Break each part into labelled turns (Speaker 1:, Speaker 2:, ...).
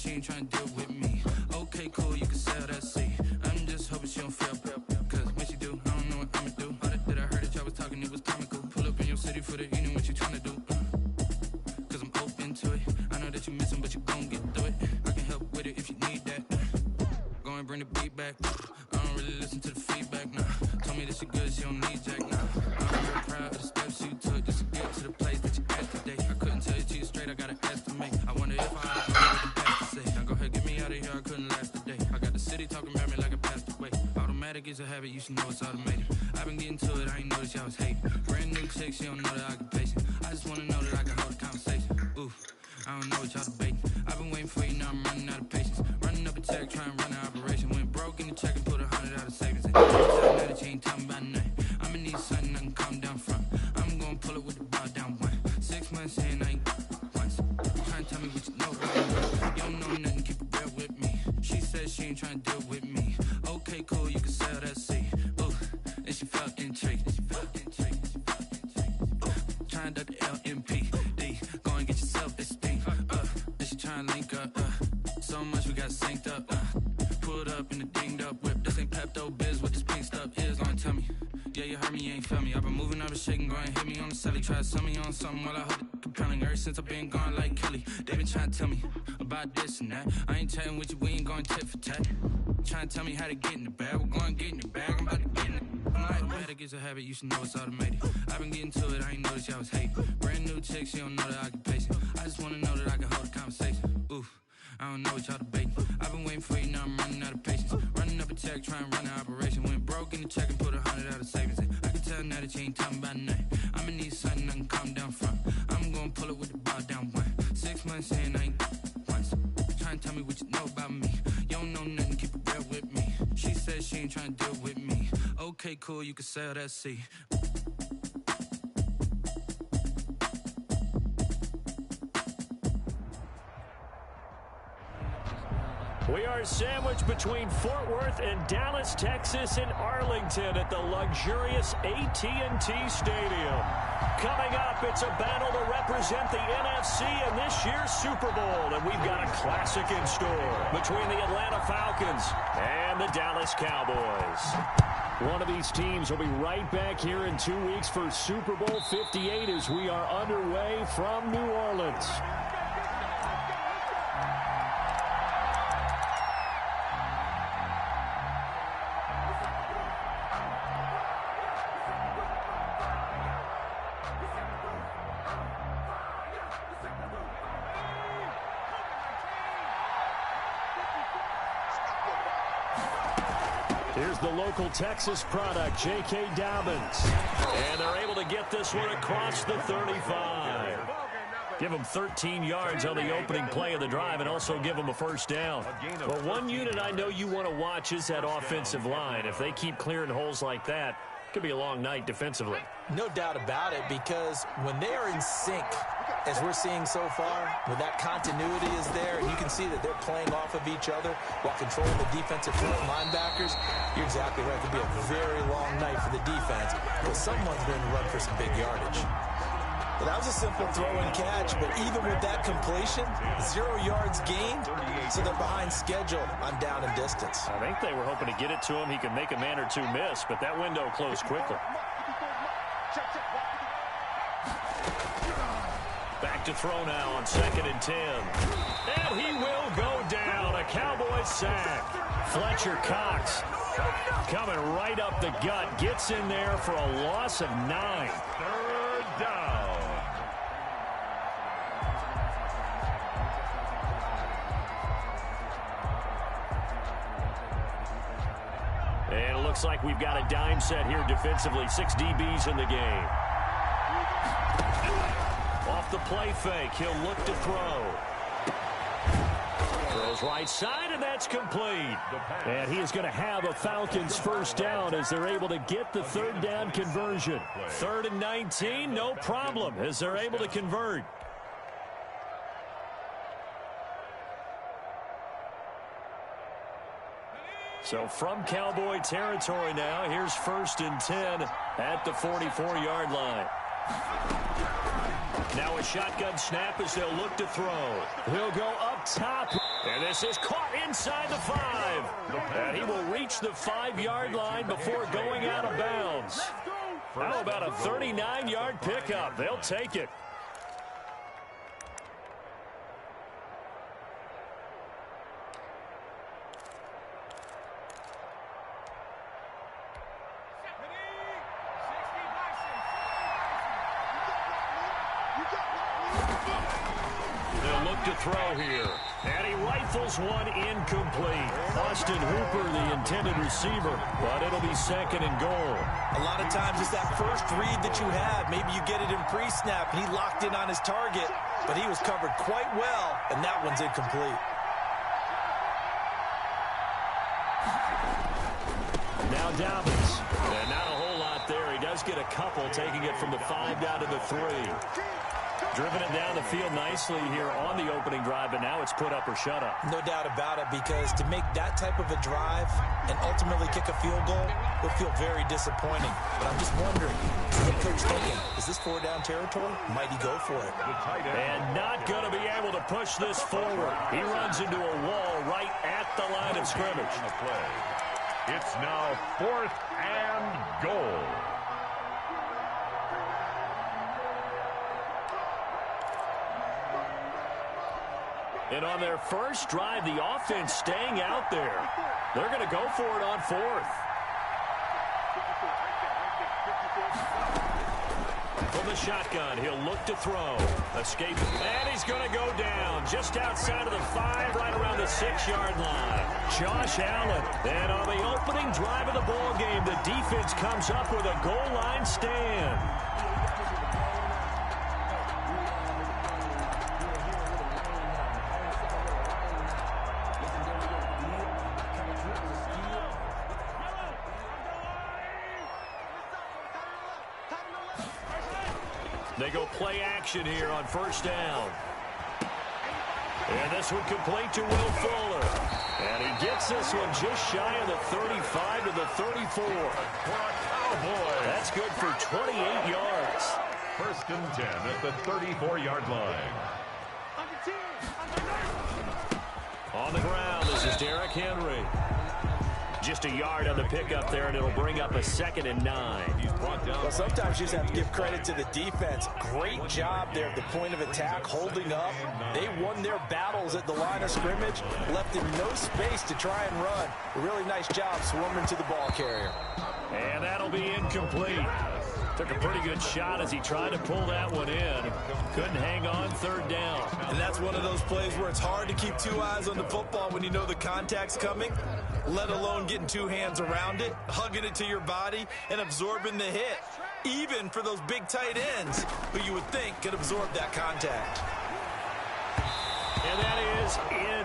Speaker 1: she ain't trying to deal with me. Okay, cool, you can sell that seat. I'm just hoping she don't fail, cause when she do, I don't know what I'ma do. All that I heard that y'all was talking, it was comical. Pull up in your city for the evening, what you tryna do? Cause I'm open to it. I know that you missing, but you gon' get through it. I can help with it if you need that. Go and bring the beat back. I don't really listen to the feedback, nah. Told me that she good, she don't need jack, nah. I'm real proud of the steps you took just to get to the place that you at today. I couldn't tell you to you straight, I got an estimate. I wonder if I had to go with the best to say. Now go ahead, get me out of here, I couldn't last a day. I got the city talking about me like I passed away. Automatic is a habit, you should know it's automated. I've been getting to it, I ain't noticed y'all was hating. Brand new chick, she don't know the occupation. I just wanna know that I can hold a conversation. Ooh, I don't know what y'all debating. I've been waiting for you, now I'm running out of patience. Running up a check, trying to run an operation. Went broke in the check and put 100 out of savings. And tell me that you ain't talking about nothing. I'ma need something I can calm down from. I'm gonna pull it with the bow down one. 6 months in, I ain't once. Trying to tell me what you know about me. You don't know nothing, keep it real with me. She said she ain't trying to deal with me. Okay, cool, you can sell that seat. Ooh, and she felt intrigued. Trying to duck the LMPD. Go and get yourself esteem. And she trying to link up. So much we got synced up. Pulled up in the dinged up whip. This ain't Pepto-Biz, what this pink stuff is. Don't tell me. Yeah, you heard me, you ain't felt me. I've been moving, I've been shaking, go and hit me on the celly. Try to sell me on something while I hold it compelling. Ever since I've been gone like Kelly, they been trying to tell me about this and that. I ain't chatting with you, we ain't going tit for tat. Trying to tell me how to get in the bag, we're going to get in the bag, I'm about to get in it. I'm like, automatic is a habit, you should know it's automated. I've been getting to it, I ain't noticed y'all was hating. Brand new chick, she don't know the occupation. I just wanna know that I can hold a conversation. Ooh, I don't know what y'all debating. I've been waiting for you, now I'm running out of patience. Running up a check, trying to run an operation. Went broke in the check and put 100 out of savings. I can tell now that you ain't talking about nothing. I'ma need something I can calm down from. I'm gonna pull it with the bow down one. 6 months in, I ain't once. Trying to tell me what you know about me. You don't know nothing, keep it real with me. She said she ain't trying to deal with me. Okay, cool, you can sell that seat.
Speaker 2: We are sandwiched between Fort Worth and Dallas, Texas, in Arlington at the luxurious AT&T Stadium. Coming up, it's a battle to represent the NFC in this year's Super Bowl, and we've got a classic in store between the Atlanta Falcons and the Dallas Cowboys. One of these teams will be right back here in 2 weeks for Super Bowl 58 as we are underway from New Orleans. Here's the local Texas product, J.K. Dobbins. And they're able to get this one across the 35. Give them 13 yards on the opening play of the drive and also give them a first down. But one unit I know you want to watch is that offensive line. If they keep clearing holes like that, it could be a long night defensively.
Speaker 3: No doubt about it, because when they are in sync, as we're seeing so far, when that continuity is there, and you can see that they're playing off of each other while controlling the defensive front linebackers, you're exactly right. It could be a very long night for the defense, but someone's going to run for some big yardage. Well, that was a simple throw and catch, but even with that completion, 0 yards gained, so they're behind schedule on down and distance.
Speaker 2: I think they were hoping to get it to him. He could make a man or two miss, but that window closed quickly. Back to throw now on 2nd and 10. And he will go down. A Cowboys sack. Fletcher Cox coming right up the gut. Gets in there for a loss of 9. 3rd down. And it looks like we've got a dime set here defensively. 6 DBs in the game. Off the play fake, he'll look to throw. Throws right side, and that's complete. And he is going to have a Falcons first down as they're able to get the 3rd down conversion. 3rd and 19, no problem, as they're able to convert. So from Cowboy territory now, here's 1st and 10 at the 44-yard line. Now a shotgun snap as they'll look to throw. He'll go up top. And this is caught inside the 5. And he will reach the 5-yard line before going out of bounds. How about a 39-yard pickup? They'll take it. They'll look to throw here. And he rifles one incomplete. Austin Hooper, the intended receiver, but it'll be 2nd and goal.
Speaker 3: A lot of times it's that first read that you have. Maybe you get it in pre-snap, and he locked in on his target, but he was covered quite well, and that one's incomplete.
Speaker 2: Now Dobbins. And not a whole lot there. He does get a couple, taking it from the 5 down to the 3. Driven it down the field nicely here on the opening drive, but now it's put up or shut up.
Speaker 3: No doubt about it, because to make that type of a drive and ultimately kick a field goal would feel very disappointing. But I'm just wondering, is the coach thinking, is this 4-down territory? Might he go for it?
Speaker 2: And not going to be able to push this forward. He runs into a wall right at the line of scrimmage.
Speaker 4: It's now 4th and goal.
Speaker 2: And on their first drive, the offense staying out there. They're going to go for it on 4th. From the shotgun, he'll look to throw. Escape. And he's going to go down just outside of the 5, right around the 6-yard line. Josh Allen. And on the opening drive of the ball game, the defense comes up with a goal line stand. They go play action here on 1st down. And this one complete to Will Fuller. And he gets this one just shy of the 35 to the 34. That's good for 28 yards.
Speaker 4: 1st and 10 at the 34-yard line.
Speaker 2: On the ground, this is Derrick Henry. Just a yard on the pickup there, and it'll bring up a 2nd and 9.
Speaker 3: Well, sometimes you just have to give credit to the defense. Great job there at the point of attack, holding up. They won their battles at the line of scrimmage, left him no space to try and run. A really nice job swarming to the ball carrier.
Speaker 2: And that'll be incomplete. Took a pretty good shot as he tried to pull that one in. Couldn't hang on 3rd down.
Speaker 3: And that's one of those plays where it's hard to keep 2 eyes on the football when you know the contact's coming, let alone getting 2 hands around it, hugging it to your body, and absorbing the hit. Even for those big tight ends who you would think could absorb that contact.
Speaker 2: And that is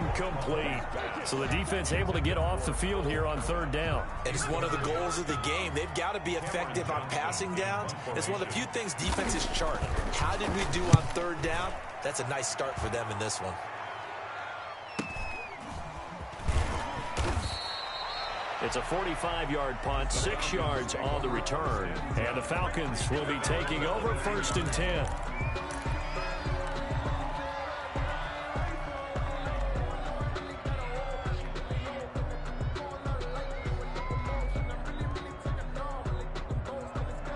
Speaker 2: incomplete. So the defense able to get off the field here on 3rd down.
Speaker 3: And it's one of the goals of the game. They've got to be effective on passing downs. It's one of the few things defenses chart. How did we do on 3rd down? That's a nice start for them in this one.
Speaker 2: It's a 45-yard punt, 6 yards on the return. And the Falcons will be taking over 1st and 10.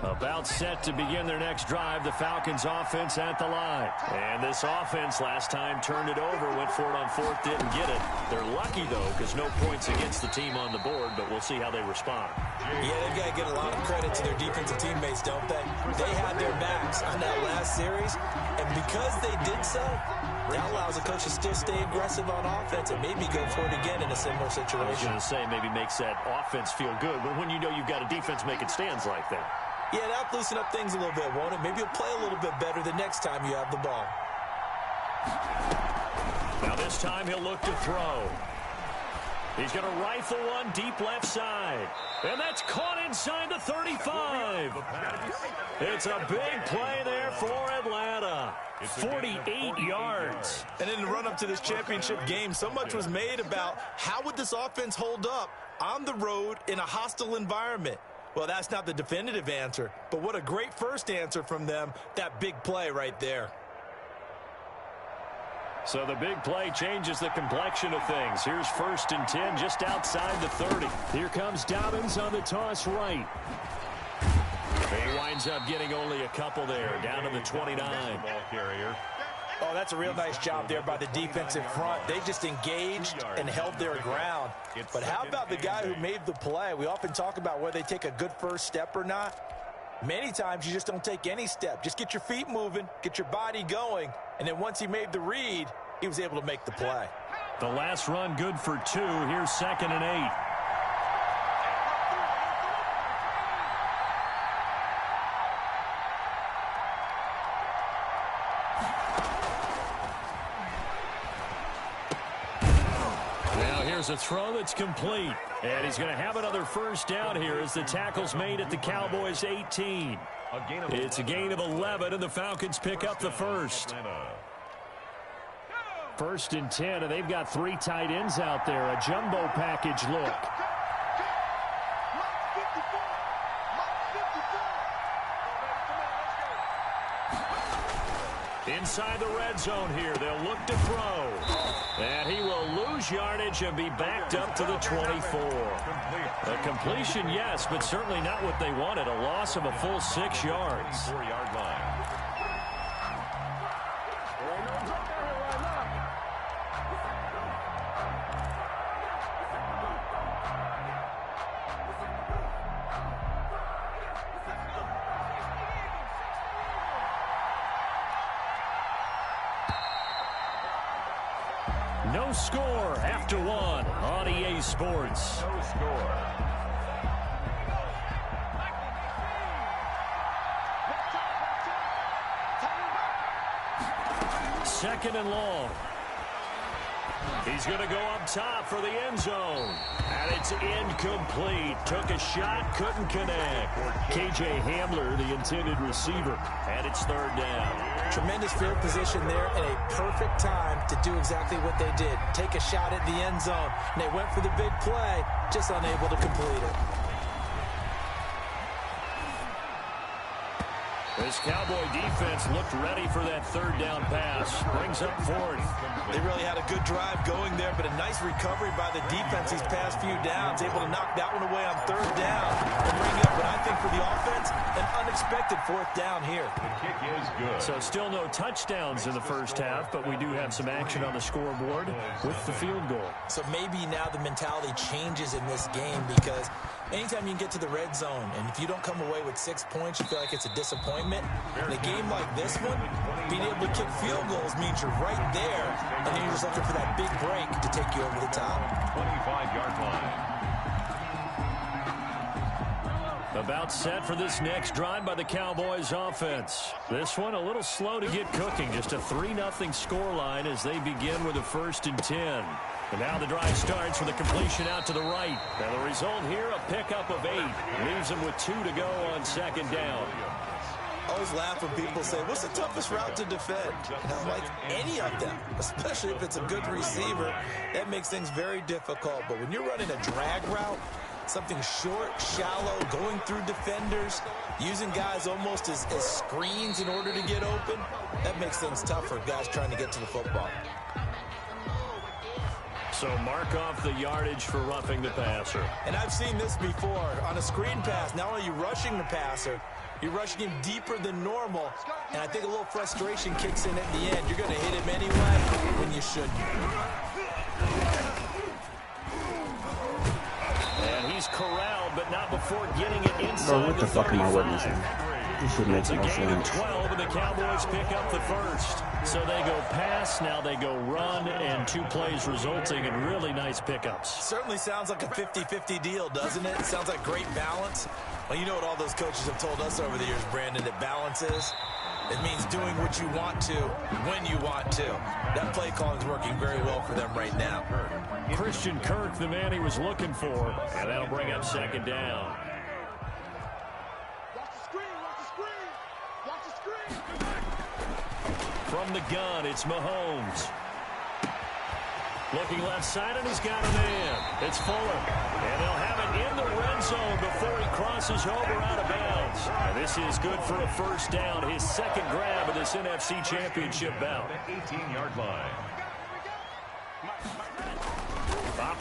Speaker 2: About set to begin their next drive, the Falcons offense at the line. And this offense last time turned it over, went for it on 4th, didn't get it. They're lucky, though, because no points against the team on the board, but we'll see how they respond.
Speaker 3: Yeah, they've got to get a lot of credit to their defensive teammates, don't they? They had their backs on that last series, and because they did so, that allows the coach to still stay aggressive on offense and maybe go for it again in a similar situation.
Speaker 2: I was going to say maybe makes that offense feel good, but when you know you've got a defense making stands like that.
Speaker 3: Yeah, that'll loosen up things a little bit, won't it? Maybe you'll play a little bit better the next time you have the ball.
Speaker 2: Now this time he'll look to throw. He's going to rifle one deep left side. And that's caught inside the 35. It's a big play there for Atlanta. 48 yards.
Speaker 3: And in the run-up to this championship game, so much was made about how would this offense hold up on the road in a hostile environment. Well, that's not the definitive answer, but what a great first answer from them, that big play right there.
Speaker 2: So the big play changes the complexion of things. Here's 1st and 10 just outside the 30. Here comes Dobbins on the toss right. He winds up getting only a couple there, down to the 29.
Speaker 4: Ball carrier.
Speaker 3: Oh, that's a real nice job there by the defensive front. They just engaged and held their ground. But how about the guy who made the play? We often talk about whether they take a good first step or not. Many times you just don't take any step. Just get your feet moving, get your body going, and then once he made the read, he was able to make the play.
Speaker 2: The last run good for 2. Here's 2nd and 8. There's a throw that's complete. And he's going to have another first down here as the tackle's made at the Cowboys' 18. It's a gain of 11, and the Falcons pick up the first. 1st and 10, and they've got 3 tight ends out there. A jumbo package look. Inside the red zone here, they'll look to throw. And he will lose yardage and be backed up to the 24. A completion, yes, but certainly not what they wanted. A loss of a full 6 yards.
Speaker 4: 4-yard line.
Speaker 2: No score after 1 on EA Sports.
Speaker 4: No score.
Speaker 2: Second and long. He's going to go up top for the end zone. And it's incomplete. Took a shot, couldn't connect. KJ Hamler, the intended receiver. And it's 3rd down.
Speaker 3: Tremendous field position there and a perfect time to do exactly what they did. Take a shot at the end zone. And they went for the big play, just unable to complete it.
Speaker 2: This Cowboy defense looked ready for that 3rd down pass. Brings up 4th.
Speaker 3: They really had a good drive going there, but a nice recovery by the defense these past few downs. Able to knock that one away on 3rd down and bring up what I think for the offense, an unexpected 4th down here.
Speaker 4: The kick is good.
Speaker 2: So still no touchdowns in the first half, but we do have some action on the scoreboard with the field goal. So
Speaker 3: maybe now the mentality changes in this game because anytime you can get to the red zone, and if you don't come away with 6 points, you feel like it's a disappointment. In a game like this one, being able to kick field goals means you're right there, and then you're just looking for that big break to take you over the top.
Speaker 4: 25-yard line.
Speaker 2: About set for this next drive by the Cowboys offense. This one a little slow to get cooking. Just a 3-0 scoreline as they begin with a 1st and 10. And now the drive starts with a completion out to the right. And the result here, a pickup of 8. Leaves them with 2 to go on 2nd down.
Speaker 3: I always laugh when people say, what's the toughest route to defend? And I'm like, any of them, especially if it's a good receiver. That makes things very difficult. But when you're running a drag route, something short, shallow, going through defenders, using guys almost as screens in order to get open, that makes things tough for guys trying to get to the football.
Speaker 2: So mark off the yardage for roughing the passer.
Speaker 3: And I've seen this before. On a screen pass, not only are you rushing the passer, you're rushing him deeper than normal. And I think a little frustration kicks in at the end. You're going to hit him anyway when you shouldn't.
Speaker 2: And he's corralled, but not before getting it inside.
Speaker 5: Bro, what the fuck am I witnessing? This shit makes
Speaker 2: It's a
Speaker 5: no
Speaker 2: gain of
Speaker 5: sense.
Speaker 2: 12, and the Cowboys pick up the first. So they go pass, now they go run, and 2 plays resulting in really nice pickups.
Speaker 3: Certainly sounds like a 50-50 deal, doesn't it? Sounds like great balance. Well, you know what all those coaches have told us over the years, Brandon, that balance is? It means doing what you want to, when you want to. That play calling is working very well for them right now.
Speaker 2: Christian Kirk, the man he was looking for, and that'll bring up 2nd down. From the gun, it's Mahomes. Looking left side, and he's got a man. It's Fuller. And they'll have it in the red zone before he crosses over out of bounds. And this is good for a first down, his 2nd grab of this NFC Championship bout.
Speaker 4: 18-yard line.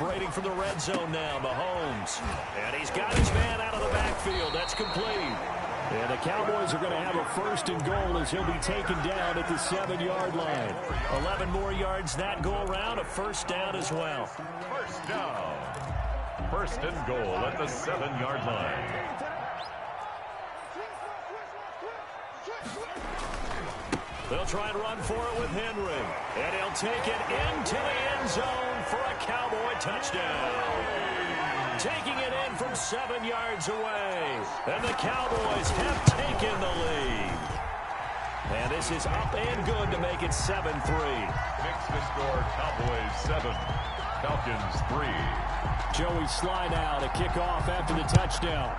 Speaker 2: operating from the red zone now, Mahomes. And he's got his man out of the backfield. That's complete. And the Cowboys are going to have a 1st and goal as he'll be taken down at the 7-yard line. 11 more yards that go around, a 1st down as well.
Speaker 4: First down. 1st and goal at the 7-yard line.
Speaker 2: They'll try and run for it with Henry. And he'll take it into the end zone for a Cowboy touchdown. Taking it in from 7 yards away. And the Cowboys have taken the lead. And this is up and good to make it 7-3.
Speaker 4: Makes the score Cowboys 7, Falcons 3.
Speaker 2: Joey Sly now to kick off after the touchdown.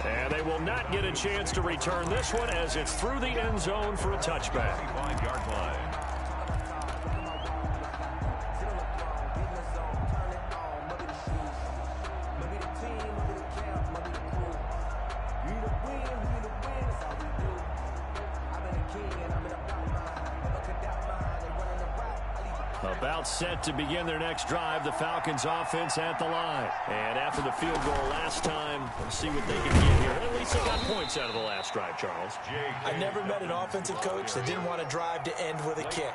Speaker 2: And they will not get a chance to return this one as it's through the end zone for a touchback.
Speaker 4: 5-yard line.
Speaker 2: About set to begin their next drive, the Falcons offense at the line. And after the field goal last time, we'll see what they can get here. At least they got points out of the last drive, Charles.
Speaker 3: I never met an offensive coach that didn't want to drive to end with a kick.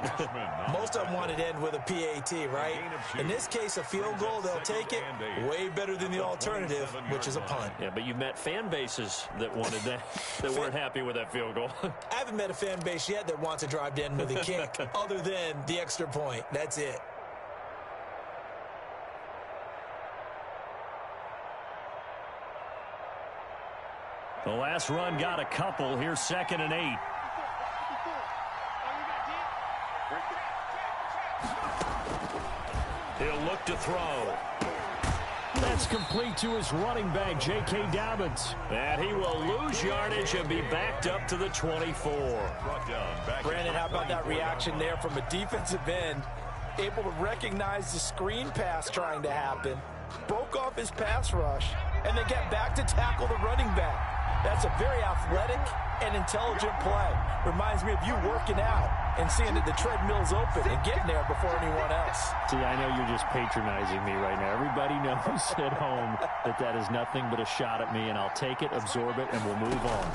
Speaker 3: Most of them wanted to end with a PAT, right? In this case, a field goal, they'll take it. Way better than the alternative, which is a punt.
Speaker 2: Yeah, but you've met fan bases that wanted that, that weren't happy with that field goal.
Speaker 3: I haven't met a fan base yet that wants to drive to end with a kick, other than the extra point. That's it.
Speaker 2: The last run got a couple. Here's 2nd and 8. He'll look to throw. That's complete to his running back, J.K. Dobbins. And he will lose yardage and be backed up to the 24.
Speaker 3: Brandon, how about that reaction there from a defensive end? Able to recognize the screen pass trying to happen. Broke off his pass rush, and then get back to tackle the running back. That's a very athletic and intelligent play. Reminds me of you working out and seeing that the treadmill's open and getting there before anyone else.
Speaker 2: See, I know you're just patronizing me right now. Everybody knows at home that that is nothing but a shot at me, and I'll take it, absorb it, and we'll move on.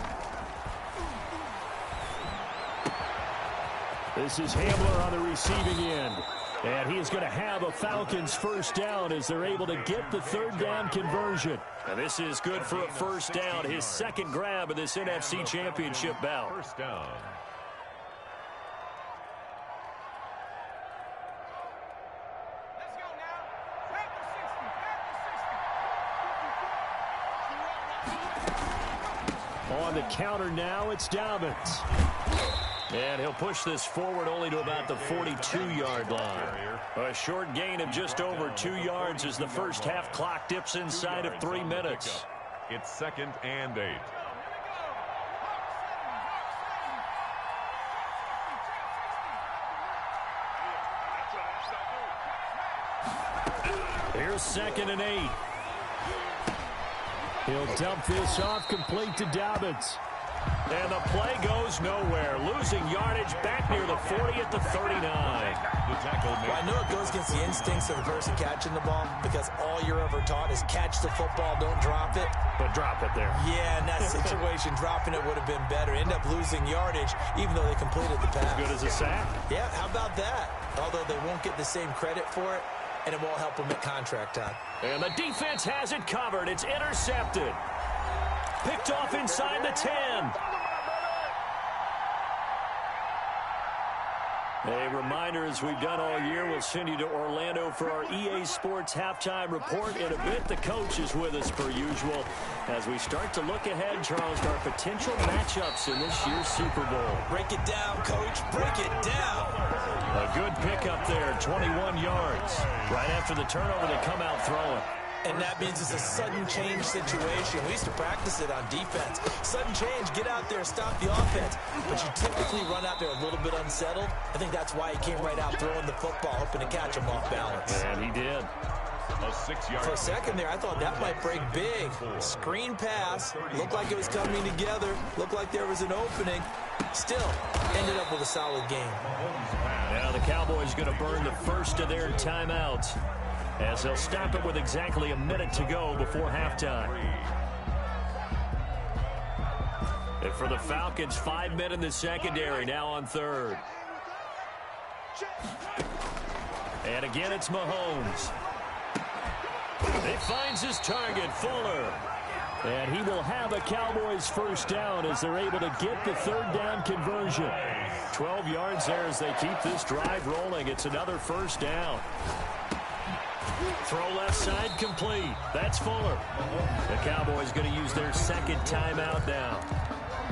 Speaker 2: This is Hamler on the receiving end. And he is going to have a Falcons 1st down as they're able to get the 3rd down conversion. And this is good for a 1st down, his 2nd grab of this NFC Championship bout.
Speaker 4: 1st down.
Speaker 2: On the counter now, it's Dobbins. And he'll push this forward only to about the 42-yard line. A short gain of just over 2 yards as the first half clock dips inside of 3 minutes.
Speaker 4: It's 2nd and 8.
Speaker 2: Here's 2nd and 8. He'll dump this off complete to Dobbins. And the play goes nowhere. Losing yardage back near the 40 at the 39.
Speaker 3: Well, I know it goes against the instincts of the person catching the ball because all you're ever taught is catch the football, don't drop it.
Speaker 2: But drop it there.
Speaker 3: Yeah, in that situation, dropping it would have been better. End up losing yardage even though they completed the pass.
Speaker 2: Good as a sack.
Speaker 3: Yeah, how about that? Although they won't get the same credit for it, and it won't help them at contract time.
Speaker 2: And the defense has it covered. It's intercepted. Picked off inside the 10. A reminder, as we've done all year, we'll send you to Orlando for our EA Sports halftime report. In a bit, the coach is with us per usual as we start to look ahead, Charles, to our potential matchups in this year's Super Bowl.
Speaker 3: Break it down, Coach. Break it down.
Speaker 2: A good pickup there, 21 yards. Right after the turnover, they come out throwing.
Speaker 3: And that means it's a sudden change situation. We used to practice it on defense. Sudden change, get out there, stop the offense. But you typically run out there a little bit unsettled. I think that's why he came right out throwing the football, hoping to catch him off balance.
Speaker 2: And he did.
Speaker 3: For a second there, I thought that might break big. Screen pass. Looked like it was coming together. Looked like there was an opening. Still, ended up with a solid game.
Speaker 2: Now the Cowboys going to burn the first of their timeouts as they'll stop it with exactly a minute to go before halftime. And for the Falcons, 5 men in the secondary, now on third. And again, it's Mahomes. He finds his target, Fuller. And he will have a Cowboys first down as they're able to get the third down conversion. 12 yards there as they keep this drive rolling. It's another first down. Throw left side complete. That's Fuller. The Cowboys going to use their second timeout now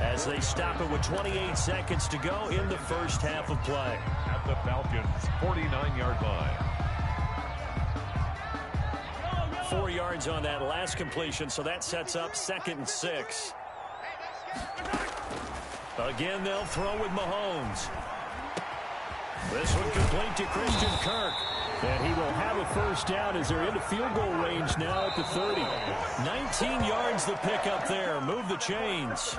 Speaker 2: as they stop it with 28 seconds to go in the first half of play.
Speaker 4: At the Falcons' 49-yard line.
Speaker 2: 4 yards on that last completion, so that sets up 2nd and 6. Again, they'll throw with Mahomes. This one complete to Christian Kirk. And he will have a first down as they're into field goal range now at the 30. 19 yards the pickup there. Move the chains.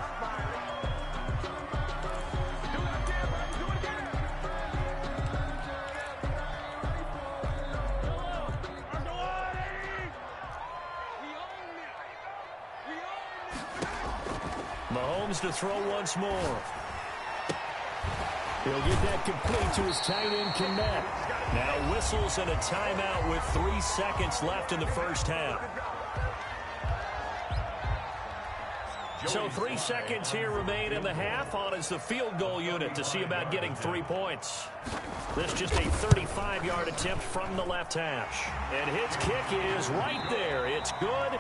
Speaker 2: Mahomes to throw once more. He'll get that complete to his tight end, Kmet. Now whistles and a timeout with 3 seconds left in the first half. So 3 seconds here remain in the half. On is the field goal unit to see about getting 3 points. This just a 35-yard attempt from the left hash. And his kick is right there. It's good.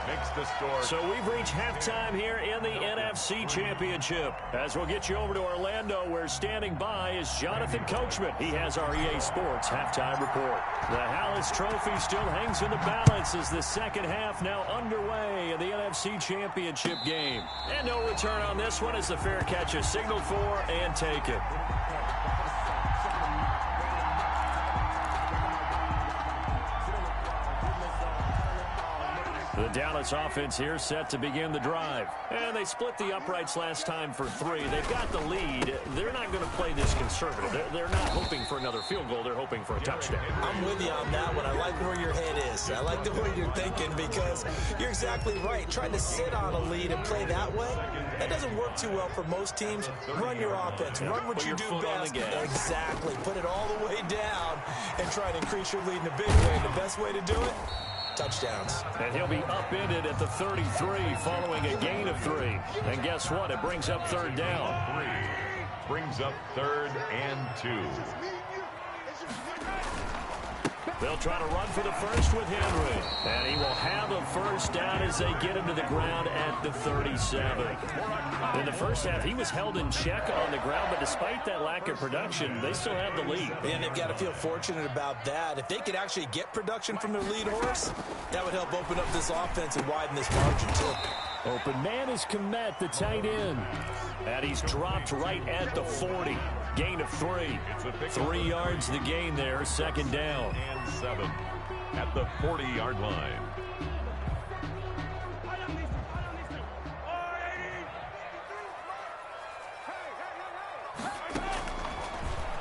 Speaker 4: Makes the score.
Speaker 2: So we've reached halftime here in the NFC Championship. As we'll get you over to Orlando, where standing by is Jonathan Coachman. He has our EA Sports halftime report. The Hallis Trophy still hangs in the balance as the second half now underway in the NFC Championship game. And no return on this one as the fair catch is signaled for and taken. The Dallas offense here set to begin the drive. And they split the uprights last time for 3. They've got the lead. They're not going to play this conservative. They're not hoping for another field goal. They're hoping for a touchdown.
Speaker 3: I'm with you on that one. I like where your head is. I like the way you're thinking because you're exactly right. Trying to sit on a lead and play that way, that doesn't work too well for most teams. Run your offense. Run what you do best. Exactly. Put it all the way down and try to increase your lead in a big way. The best way to do it? Touchdowns.
Speaker 2: And he'll be upended at the 33 following a gain of 3. And guess what? It brings up third down.
Speaker 4: 3 brings up 3rd and 2.
Speaker 2: They'll try to run for the first with Henry. And he will have a first down as they get him to the ground at the 37. In the first half, he was held in check on the ground, but despite that lack of production, they still have the lead.
Speaker 3: And they've got to feel fortunate about that. If they could actually get production from their lead horse, that would help open up this offense and widen this margin, too.
Speaker 2: Open man is Kmet, the tight end. And he's dropped right at the 40. Gain of 3. 3 yards the gain there, second down.
Speaker 4: And 7 at the 40-yard line.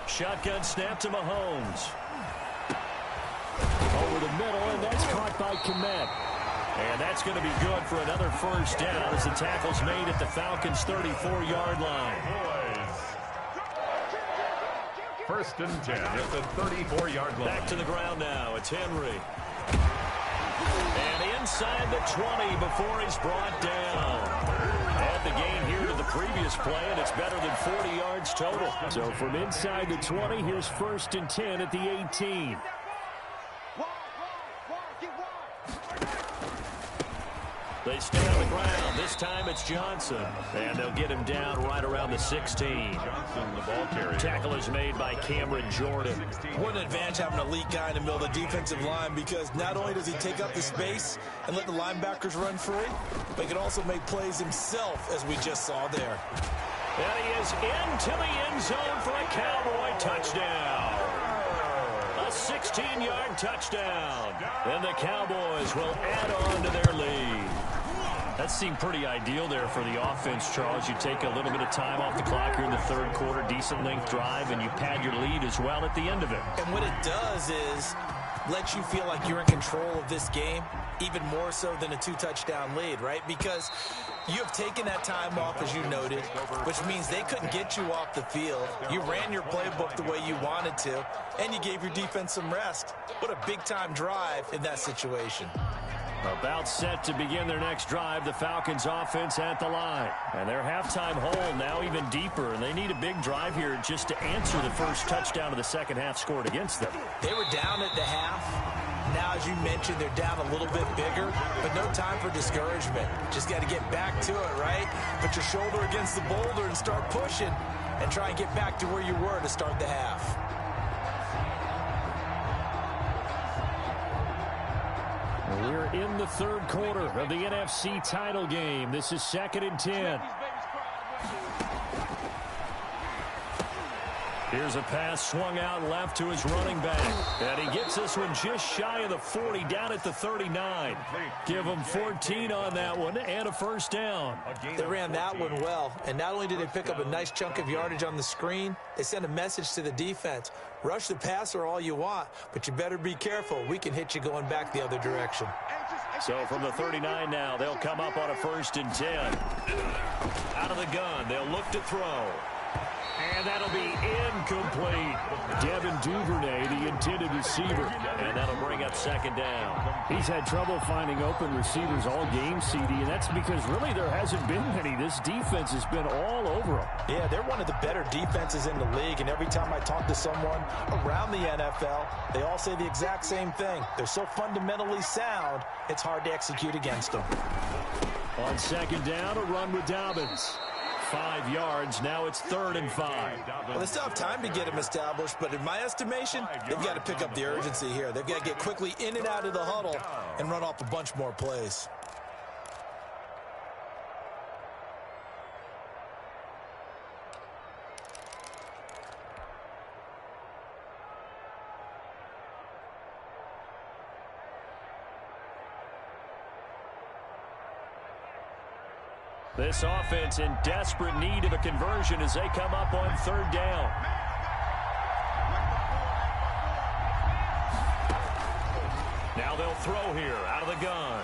Speaker 2: Shotgun snap to Mahomes. Over the middle, and that's caught by Kmet. And that's going to be good for another first down as the tackle's made at the Falcons' 34-yard line.
Speaker 4: First and 10 at the 34-yard line.
Speaker 2: Back to the ground now. It's Henry. And inside the 20 before he's brought down. Add the gain here to the previous play, and it's better than 40 yards total. So from inside the 20, here's first and 10 at the 18. They stay on the ground. This time it's Johnson. And they'll get him down right around the 16.
Speaker 4: Johnson, the ball carrier.
Speaker 2: Tackle is made by Cameron Jordan.
Speaker 3: What an advantage having an elite guy in the middle of the defensive line, because not only does he take up the space and let the linebackers run free, but he can also make plays himself, as we just saw there.
Speaker 2: And he is into the end zone for a Cowboy touchdown. A 16-yard touchdown. And the Cowboys will add on to their lead. That seemed pretty ideal there for the offense, Charles. You take a little bit of time off the clock here in the third quarter, decent length drive, and you pad your lead as well at the end of it.
Speaker 3: And what it does is let you feel like you're in control of this game, even more so than a 2-touchdown lead, right? Because you have taken that time off, as you noted, which means they couldn't get you off the field. You ran your playbook the way you wanted to, and you gave your defense some rest. What a big-time drive in that situation.
Speaker 2: About set to begin their next drive, the Falcons offense at the line. And their halftime hole now even deeper, and they need a big drive here just to answer the first touchdown of the second half scored against them.
Speaker 3: They were down at the half. Now, as you mentioned, they're down a little bit bigger, but no time for discouragement. Just got to get back to it, right? Put your shoulder against the boulder and start pushing and try and get back to where you were to start the half.
Speaker 2: We're in the third quarter of the NFC title game. This is 2nd and 10. Here's a pass swung out left to his running back. And he gets this one just shy of the 40, down at the 39. Give him 14 on that one and a first down.
Speaker 3: They ran that one well. And not only did they pick up a nice chunk of yardage on the screen, they sent a message to the defense. Rush the passer all you want, but you better be careful. We can hit you going back the other direction.
Speaker 2: So from the 39 now, they'll come up on a 1st and 10. Out of the gun, they'll look to throw. And that'll be incomplete. Devin Duvernay, the intended receiver. And that'll bring up 2nd down.
Speaker 6: He's had trouble finding open receivers all game, CD, and that's because really there hasn't been many. This defense has been all over them.
Speaker 3: Yeah, they're one of the better defenses in the league, and every time I talk to someone around the NFL, they all say the exact same thing. They're so fundamentally sound, it's hard to execute against them.
Speaker 2: On 2nd down, a run with Dobbins. 5 yards. Now it's 3rd and 5.
Speaker 3: Well, they still have time to get him established, but in my estimation, they've got to pick up the urgency here. They've got to get quickly in and out of the huddle and run off a bunch more plays.
Speaker 2: This offense in desperate need of a conversion as they come up on 3rd down. Now they'll throw here out of the gun.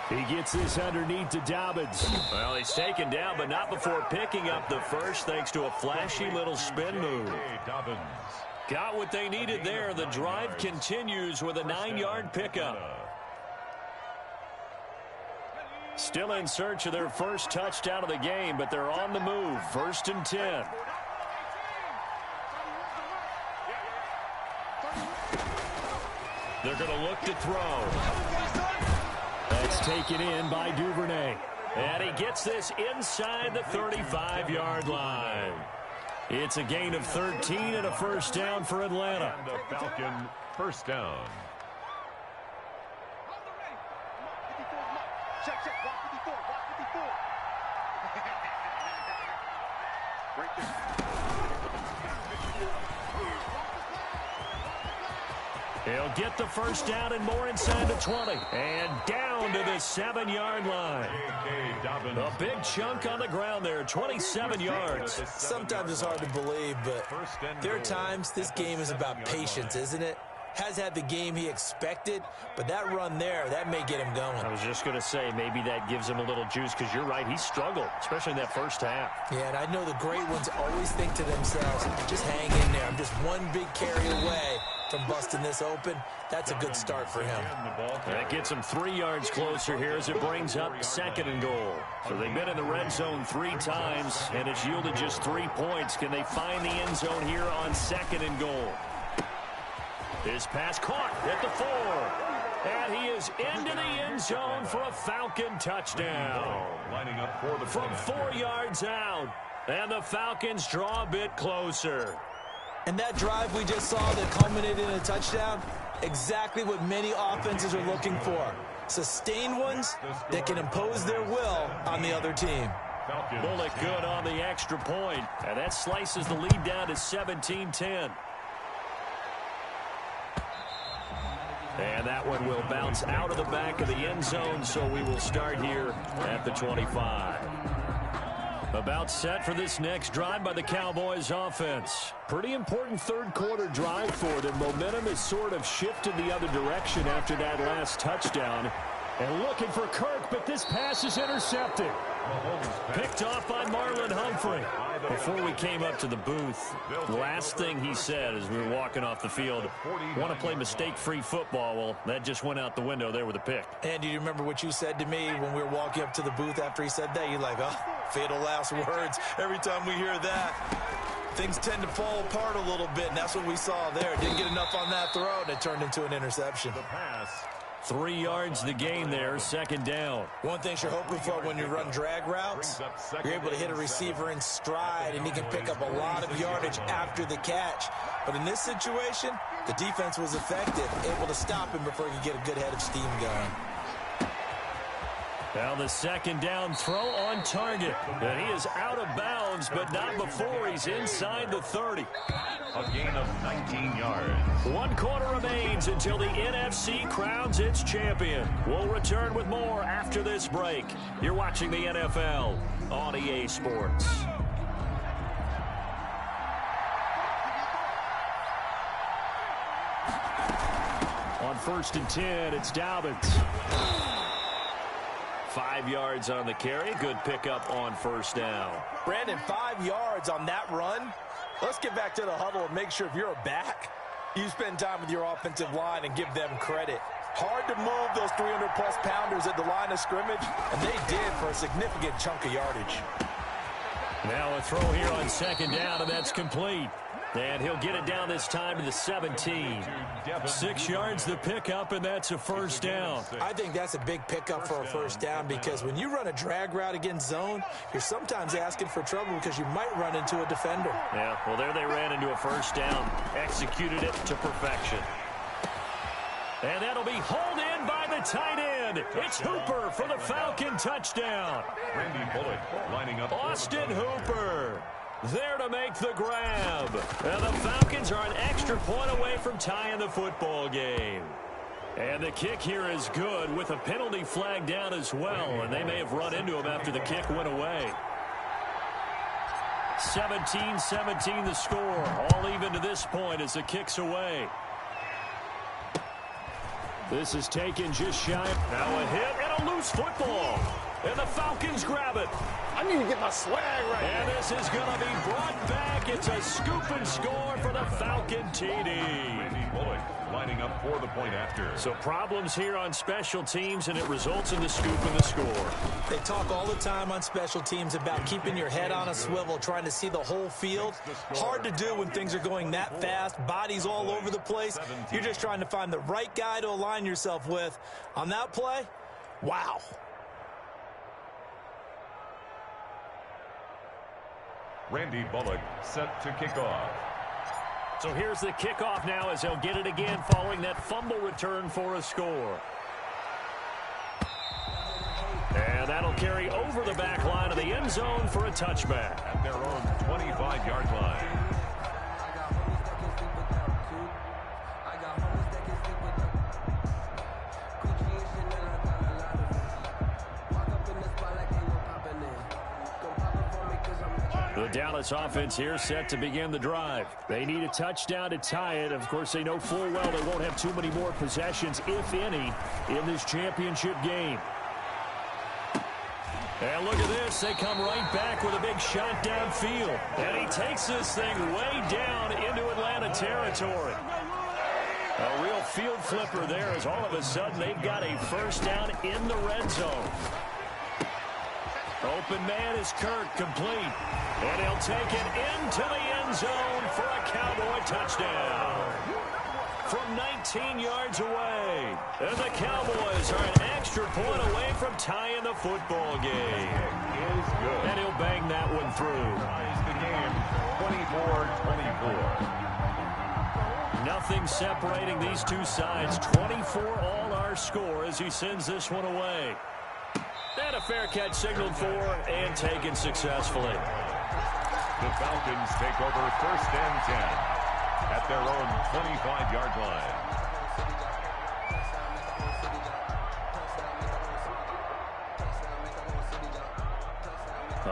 Speaker 6: He gets this underneath to Dobbins.
Speaker 2: Well, he's taken down, but not before picking up the first thanks to a flashy little spin move. Got what they needed there. The drive continues with a 9-yard pickup. Still in search of their first touchdown of the game, but they're on the move. 1st and 10. They're going to look to throw. That's taken in by Duvernay. And he gets this inside the 35-yard line. It's a gain of 13 and a first down for Atlanta.
Speaker 4: And the Falcon first down.
Speaker 2: He'll get the first down and more inside the 20. And down to the 7-yard line. A big chunk on the ground there, 27 yards.
Speaker 3: Sometimes it's hard to believe, but there are times this game is about patience, isn't it? Has had the game he expected, but that run there, that may get him going.
Speaker 2: I was just going to say, maybe that gives him a little juice, because you're right, he struggled, especially in that first half.
Speaker 3: Yeah, and I know the great ones always think to themselves, just hang in there. I'm just one big carry away from busting this open. That's a good start for him.
Speaker 2: That gets him 3 yards closer here as it brings up 2nd and goal. So they've been in the red zone 3 times, and it's yielded just 3 points. Can they find the end zone here on 2nd and goal? His pass caught at the 4. And he is into the end zone for a Falcon touchdown.
Speaker 4: Lining up for the
Speaker 2: From 4 yards out. And the Falcons draw a bit closer.
Speaker 3: And that drive we just saw that culminated in a touchdown, exactly what many offenses are looking for. Sustained ones that can impose their will on the other team.
Speaker 2: Bullock good on the extra point. And that slices the lead down to 17-10. And that one will bounce out of the back of the end zone, so we will start here at the 25. About set for this next drive by the Cowboys offense. Pretty important third quarter drive for them. Momentum has sort of shifted the other direction after that last touchdown. And looking for Kirk, but this pass is intercepted. Picked off by Marlon Humphrey. Before we came up to the booth, last thing he said as we were walking off the field, want to play mistake-free football. Well, that just went out the window there with a pick.
Speaker 3: And do you remember what you said to me when we were walking up to the booth after he said that? You're like, oh, fatal last words. Every time we hear that, things tend to fall apart a little bit, and that's what we saw there. Didn't get enough on that throw, and it turned into an interception.
Speaker 4: The pass.
Speaker 2: 3 yards the gain there, second down.
Speaker 3: One thing you're hoping for when you run drag routes, you're able to hit a receiver in stride, and he can pick up a lot of yardage after the catch. But in this situation, the defense was effective, able to stop him before he could get a good head of steam going.
Speaker 2: Now the second down throw on target. And he is out of bounds, but not before he's inside the 30.
Speaker 4: A gain of 19 yards.
Speaker 2: 1 quarter remains until the NFC crowns its champion. We'll return with more after this break. You're watching the NFL on EA Sports. On 1st and 10, it's Dobbins. 5 yards on the carry. Good pickup on 1st down.
Speaker 3: Brandon, 5 yards on that run. Let's get back to the huddle and make sure if you're a back, you spend time with your offensive line and give them credit. Hard to move those 300-plus pounders at the line of scrimmage, and they did for a significant chunk of yardage.
Speaker 2: Now a throw here on 2nd down, and that's complete. And he'll get it down this time to the 17. 6 yards the pickup, and that's a 1st down.
Speaker 3: I think that's a big pickup for a 1st down because when you run a drag route against zone, you're sometimes asking for trouble because you might run into a defender.
Speaker 2: Yeah, well, there they ran into a 1st down. Executed it to perfection. And that'll be hauled in by the tight end. It's Hooper for the Falcon touchdown.
Speaker 4: Randy Bullock lining up.
Speaker 2: Austin Hooper there to make the grab. And the Falcons are an extra point away from tying the football game. And the kick here is good with a penalty flag down as well. And they may have run into him after the kick went away. 17-17 the score. All even to this point as the kick's away. This is taken just shy. Now a hit and a loose football. And the Falcons grab it.
Speaker 7: I need to get my swag right.
Speaker 2: And this is going to be brought back. It's a scoop and score for the Falcon TD.
Speaker 4: Randy Bullock lining up for the point after.
Speaker 2: So problems here on special teams, and it results in the scoop and the score.
Speaker 3: They talk all the time on special teams about keeping your head on a swivel, trying to see the whole field. Hard to do when things are going that fast, bodies all over the place. You're just trying to find the right guy to align yourself with. On that play, wow.
Speaker 4: Randy Bullock set to kick off.
Speaker 2: So here's the kickoff now as they'll get it again following that fumble return for a score. And that'll carry over the back line of the end zone for a touchback.
Speaker 4: At their own 25-yard line.
Speaker 2: The Dallas offense here set to begin the drive. They need a touchdown to tie it. Of course, they know full well they won't have too many more possessions, if any, in this championship game. And look at this. They come right back with a big shot downfield. And he takes this thing way down into Atlanta territory. A real field flipper there as all of a sudden they've got a 1st down in the red zone. Open man is Kirk, complete. And he'll take it into the end zone for a Cowboy touchdown. From 19 yards away. And the Cowboys are an extra point away from tying the football game. And he'll bang that one through.
Speaker 4: Ties the game 24-24.
Speaker 2: Nothing separating these two sides. 24 all our score as he sends this one away. And a fair catch signaled for and taken successfully.
Speaker 4: The Falcons take over 1st and 10 at their own 25-yard line.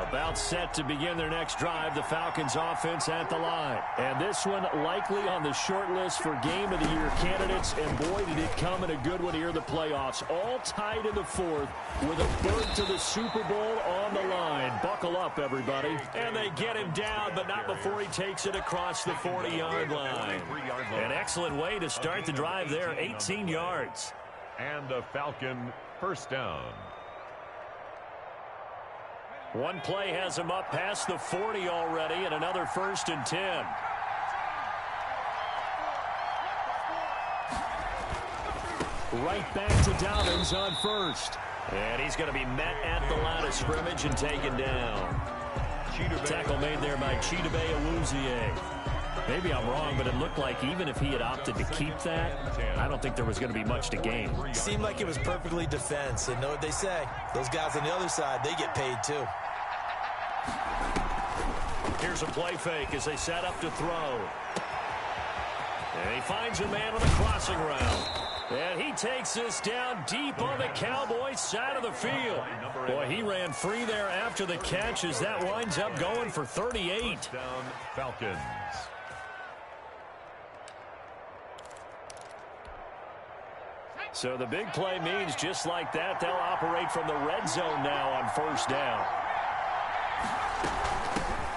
Speaker 6: About set to begin their next drive, the Falcons offense at the line. And this one likely on the short list for Game of the Year candidates. And boy, did it come in a good one here in the playoffs. All tied in the fourth with a berth to the Super Bowl on the line. Buckle up, everybody. And they get him down, but not before he takes it across the 40-yard line. An excellent way to start the drive there, 18 yards.
Speaker 4: And a Falcon first down.
Speaker 6: One play has him up past the 40 already, and another 1st and 10. Right back to Dobbins on first. And he's going to be met at the line of scrimmage and taken down. Tackle made there by Chidobe Awuzie. Maybe I'm wrong, but it looked like even if he had opted to keep that, I don't think there was going to be much to gain.
Speaker 3: Seemed like it was perfectly defense. And know what they say? Those guys on the other side, they get paid too.
Speaker 6: Here's a play fake as they set up to throw. And he finds a man on the crossing route. And he takes this down deep on the Cowboys side of the field. Boy, he ran free there after the catch as that winds up going for 38.
Speaker 4: Down Falcons.
Speaker 6: So the big play means just like that, they'll operate from the red zone now on 1st down.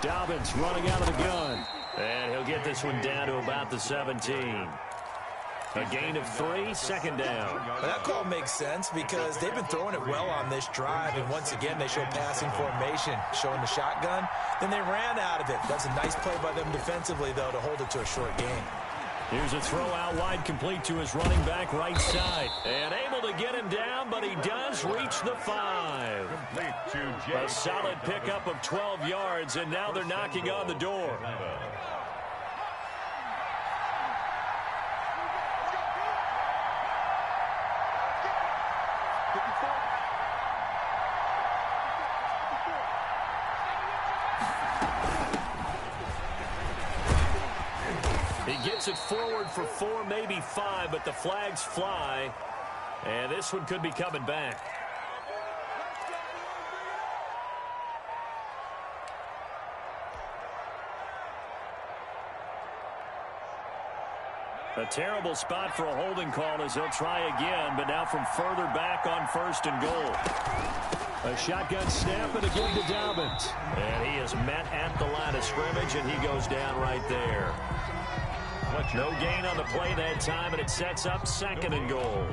Speaker 6: Dobbins running out of the gun. And he'll get this one down to about the 17. A gain of 3, 2nd down.
Speaker 3: Well, that call makes sense because they've been throwing it well on this drive, and once again they show passing formation, showing the shotgun. Then they ran out of it. That's a nice play by them defensively, though, to hold it to a short gain.
Speaker 6: Here's a throw out wide, complete to his running back right side. And able to get him down, but he does reach the 5. A solid pickup of 12 yards, and now they're knocking on the door. He gets it forward for 4, maybe 5, but the flags fly. And this one could be coming back. A terrible spot for a holding call as they'll try again, but now from further back on 1st and goal. A shotgun snap and a give to Dobbins. And he is met at the line of scrimmage, and he goes down right there. No gain on the play that time, and it sets up 2nd and goal.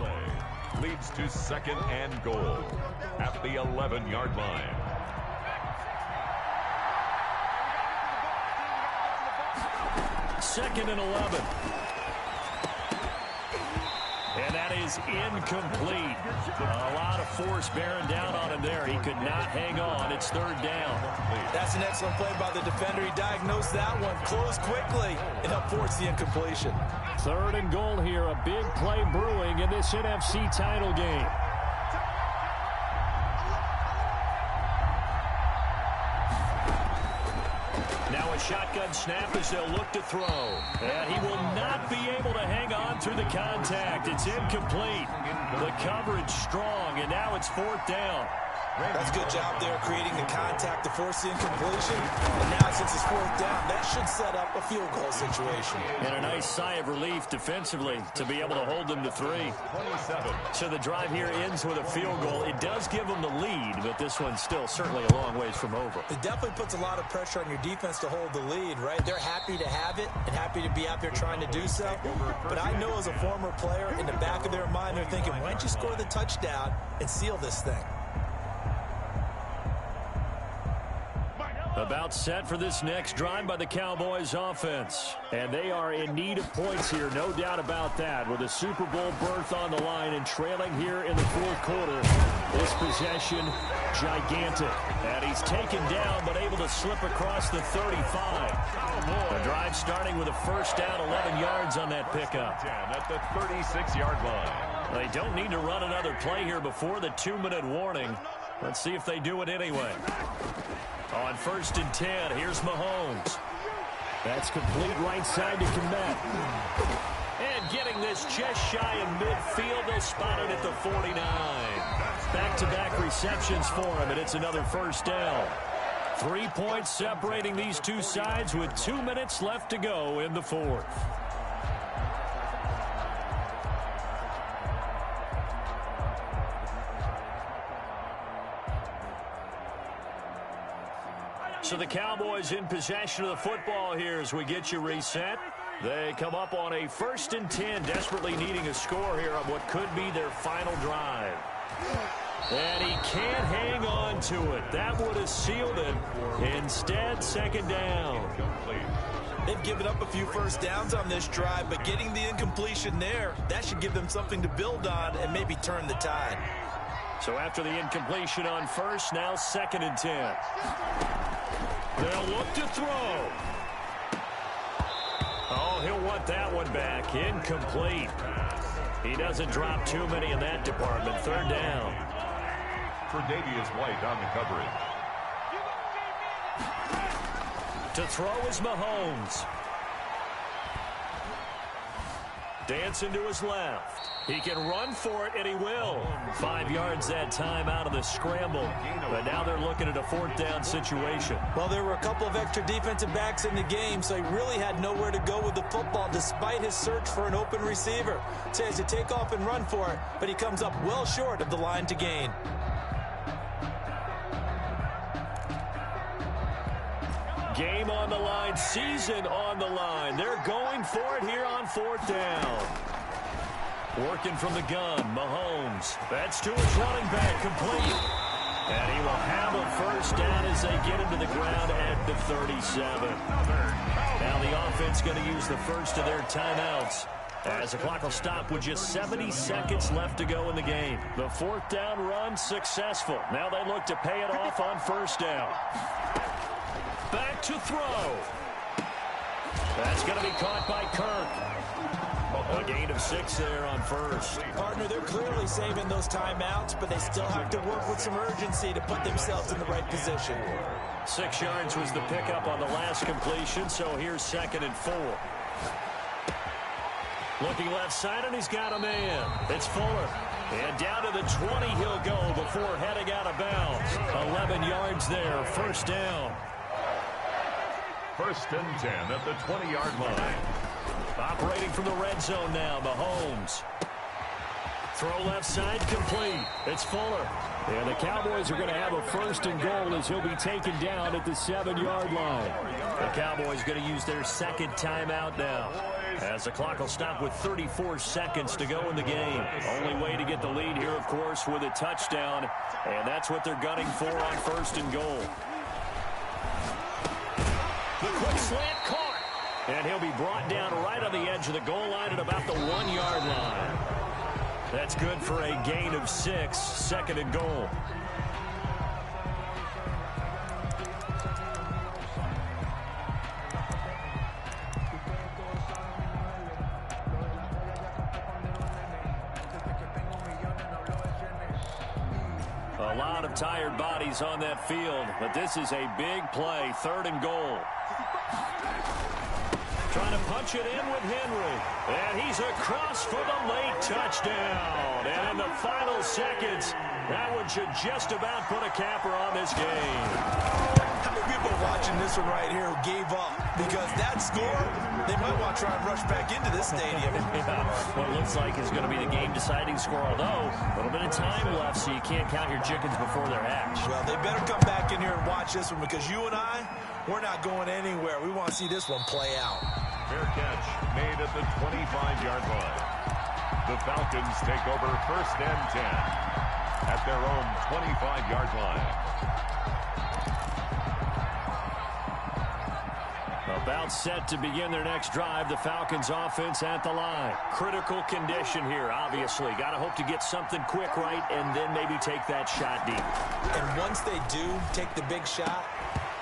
Speaker 4: Leads to 2nd and goal at the 11-yard line.
Speaker 6: Second and 11. And that is incomplete. A lot of force bearing down on him there. He could not hang on. It's 3rd down.
Speaker 3: That's an excellent play by the defender. He diagnosed that one, closed quickly, and helped force the incompletion.
Speaker 6: 3rd and goal here. A big play brewing in this NFC title game. Now a shotgun snap as they'll look to throw. And he will not be able to hang on through the contact. It's incomplete. The coverage strong, and now it's 4th down.
Speaker 3: That's a good job there creating the contact to force the incompletion. And now since it's 4th down, that should set up a field goal situation.
Speaker 6: And a nice sigh of relief defensively to be able to hold them to 3. So the drive here ends with a field goal. It does give them the lead, but this one's still certainly a long ways from over.
Speaker 3: It definitely puts a lot of pressure on your defense to hold the lead, right? They're happy to have it and happy to be out there trying to do so. But I know as a former player, in the back of their mind, they're thinking, why don't you score the touchdown and seal this thing?
Speaker 6: About set for this next drive by the Cowboys offense. And they are in need of points here, no doubt about that. With a Super Bowl berth on the line and trailing here in the 4th quarter. This possession, gigantic. And he's taken down, but able to slip across the 35. The drive starting with a 1st down, 11 yards on that pickup.
Speaker 4: At the 36-yard line.
Speaker 6: They don't need to run another play here before the 2-minute warning. Let's see if they do it anyway. On 1st and 10, here's Mahomes. That's complete right side to Kmet. And getting this just shy of midfield, they'll spot it at the 49. Back-to-back receptions for him, and it's another 1st down. 3 points separating these two sides with 2 minutes left to go in the fourth. So the Cowboys in possession of the football here as we get you reset. They come up on a 1st and 10, desperately needing a score here on what could be their final drive. And he can't hang on to it. That would have sealed it. Instead, 2nd down.
Speaker 3: They've given up a few first downs on this drive, but getting the incompletion there, that should give them something to build on and maybe turn the tide.
Speaker 6: So after the incompletion on 1st, now 2nd and 10. They'll look to throw. Oh, he'll want that one back. Incomplete. He doesn't drop too many in that department. 3rd down.
Speaker 4: Tre'Davious White on the coverage.
Speaker 6: To throw is Mahomes. Dancing to his left. He can run for it, and he will. 5 yards that time out of the scramble. But now they're looking at a 4th down situation.
Speaker 3: Well, there were a couple of extra defensive backs in the game, so he really had nowhere to go with the football despite his search for an open receiver. So he has to take off and run for it, but he comes up well short of the line to gain.
Speaker 6: Game on the line, season on the line. They're going for it here on 4th down. Working from the gun, Mahomes. That's to his running back, complete. And he will have a 1st down as they get him to the ground at the 37. Now the offense going to use the first of their timeouts as the clock will stop with just 70 seconds left to go in the game. The 4th down run successful. Now they look to pay it off on 1st down. Back to throw. That's going to be caught by Kirk. A gain of 6 there on 1st.
Speaker 3: Partner, they're clearly saving those timeouts, but they still have to work with some urgency to put themselves in the right position.
Speaker 6: 6 yards was the pickup on the last completion, so here's 2nd and 4. Looking left side, and he's got a man. It's Fuller. And down to the 20 he'll go before heading out of bounds. 11 yards there, 1st down.
Speaker 4: 1st and 10 at the 20-yard line.
Speaker 6: Operating from the red zone now, Mahomes. Throw left side, complete. It's Fuller. And the Cowboys are going to have a 1st and goal as he'll be taken down at the 7-yard line. The Cowboys going to use their 2nd timeout now, as the clock will stop with 34 seconds to go in the game. Only way to get the lead here, of course, with a touchdown. And that's what they're gunning for on 1st and goal. The quick slant caught. And he'll be brought down right on the edge of the goal line at about the 1-yard line. That's good for a gain of 6, 2nd and goal. A lot of tired bodies on that field, but this is a big play, 3rd and goal. Trying to punch it in with Henry. And he's across for the late touchdown. And in the final seconds, that one should just about put a capper on this game.
Speaker 3: How many people watching this one right here who gave up? Because that score, they might want to try and rush back into this stadium.
Speaker 6: Yeah, what it looks like is going to be the game-deciding score, although a little bit of time left, so you can't count your chickens before they're hatched.
Speaker 3: Well, they better come back in here and watch this one, because you and I, we're not going anywhere. We want to see this one play out.
Speaker 4: Fair catch made at the 25-yard line. The Falcons take over 1st and 10 at their own 25-yard line.
Speaker 6: About set to begin their next drive, the Falcons offense at the line. Critical condition here, obviously. Got to hope to get something quick right and then maybe take that shot deep.
Speaker 3: And once they do take the big shot,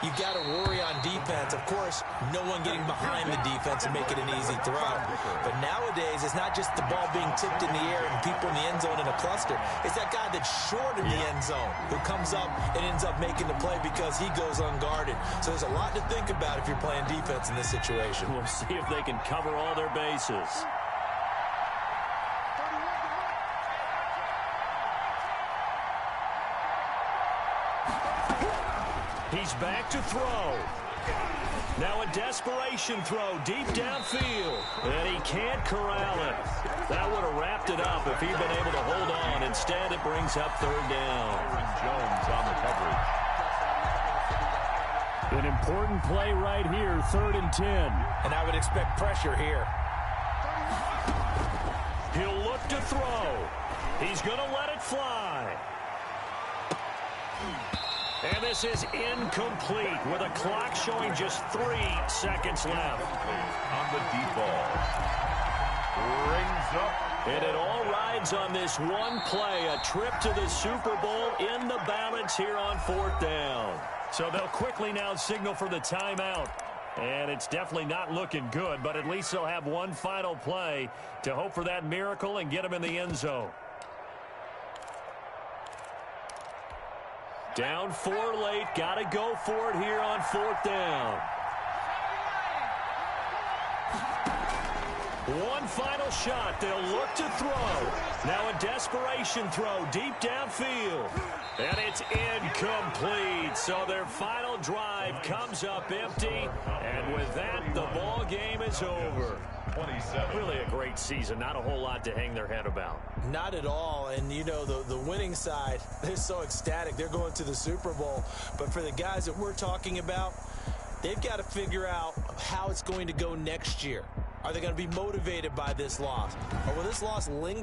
Speaker 3: you got to worry on defense. Of course, no one getting behind the defense and make it an easy throw. But nowadays, it's not just the ball being tipped in the air and people in the end zone in a cluster. It's that guy that's short in the end zone who comes up and ends up making the play because he goes unguarded. So there's a lot to think about if you're playing defense in this situation.
Speaker 6: We'll see if they can cover all their bases. He He's back to throw. Now a desperation throw deep downfield. And he can't corral it. That would have wrapped it up if he'd been able to hold on. Instead, it brings up third down.
Speaker 4: Aaron Jones on the coverage.
Speaker 6: An important play right here, 3rd and 10.
Speaker 3: And I would expect pressure here.
Speaker 6: He'll look to throw. He's going to let it fly. And this is incomplete with a clock showing just 3 seconds left.
Speaker 4: On the deep ball. Rings up.
Speaker 6: And it all rides on this one play. A trip to the Super Bowl in the balance here on 4th down. So they'll quickly now signal for the timeout. And it's definitely not looking good, but at least they'll have one final play to hope for that miracle and get them in the end zone. Down 4 late. Got to go for it here on 4th down. One final shot. They'll look to throw. Now a desperation throw deep downfield. And it's incomplete. So their final drive comes up empty. And with that, the ball game is over.
Speaker 4: 27.
Speaker 6: Really a great season. Not a whole lot to hang their head about.
Speaker 3: Not at all. And, you know, the winning side, they're so ecstatic. They're going to the Super Bowl. But for the guys that we're talking about, they've got to figure out how it's going to go next year. Are they going to be motivated by this loss? Or will this loss linger?